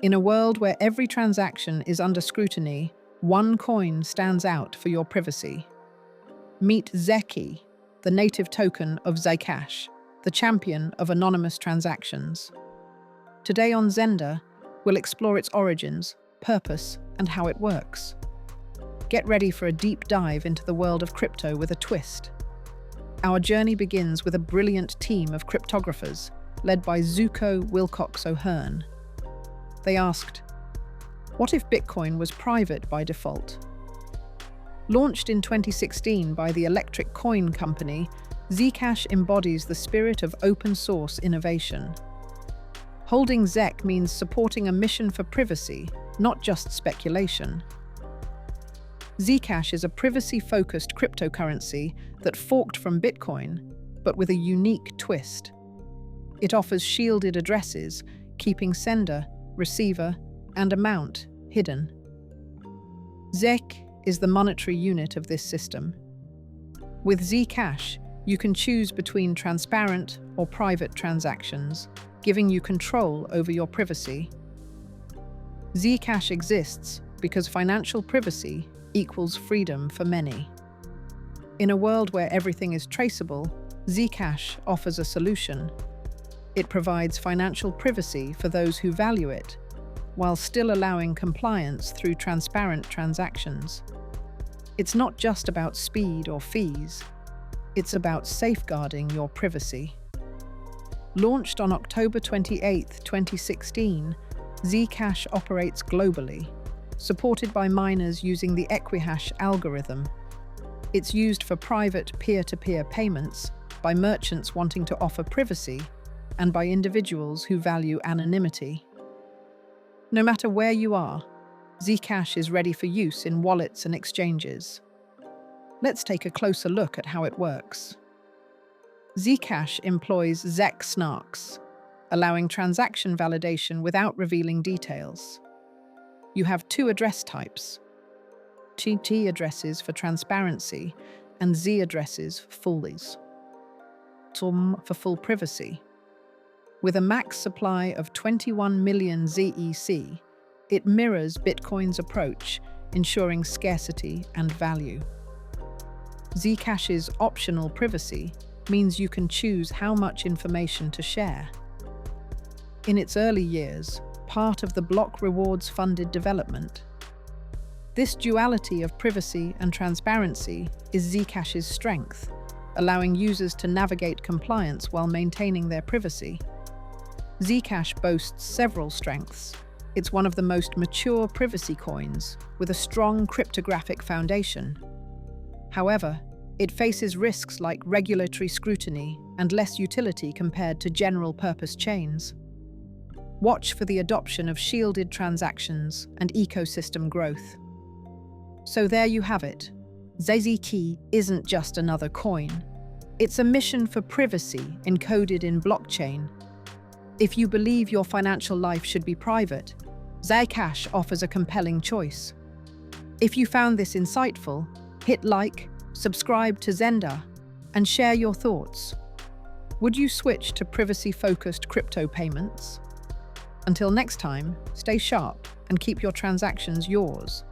In a world where every transaction is under scrutiny, one coin stands out for your privacy. Meet ZEC, the native token of Zcash, the champion of anonymous transactions. Today on ZENDA, we'll explore its origins, purpose, and how it works. Get ready for a deep dive into the world of crypto with a twist. Our journey begins with a brilliant team of cryptographers, led by Zuko Wilcox O'Hearn. They asked, what if Bitcoin was private by default? Launched in 2016 by the electric coin company, Zcash embodies the spirit of open-source innovation. Holding ZEC means supporting a mission for privacy, not just speculation. Zcash is a privacy-focused cryptocurrency that forked from Bitcoin, but with a unique twist. It offers shielded addresses, keeping sender, receiver, and amount hidden. ZEC is the monetary unit of this system. With Zcash, you can choose between transparent or private transactions, giving you control over your privacy. Zcash exists because financial privacy equals freedom for many. In a world where everything is traceable, Zcash offers a solution. It provides financial privacy for those who value it, while still allowing compliance through transparent transactions. It's not just about speed or fees, it's about safeguarding your privacy. Launched on October 28, 2016, Zcash operates globally, supported by miners using the Equihash algorithm. It's used for private peer-to-peer payments, by merchants wanting to offer privacy, and by individuals who value anonymity. No matter where you are, Zcash is ready for use in wallets and exchanges. Let's take a closer look at how it works. Zcash employs ZEC snarks, allowing transaction validation without revealing details. You have two address types: T addresses for transparency and Z addresses for full privacy. With a max supply of 21 million ZEC, it mirrors Bitcoin's approach, ensuring scarcity and value. Zcash's optional privacy means you can choose how much information to share. In its early years, part of the block rewards funded development. This duality of privacy and transparency is Zcash's strength, allowing users to navigate compliance while maintaining their privacy. Zcash boasts several strengths. It's one of the most mature privacy coins, with a strong cryptographic foundation. However, it faces risks like regulatory scrutiny and less utility compared to general-purpose chains. Watch for the adoption of shielded transactions and ecosystem growth. So there you have it. ZEC isn't just another coin. It's a mission for privacy encoded in blockchain. If you believe your financial life should be private, Zcash offers a compelling choice. If you found this insightful, hit like, subscribe to ZENDA, and share your thoughts. Would you switch to privacy-focused crypto payments? Until next time, stay sharp and keep your transactions yours.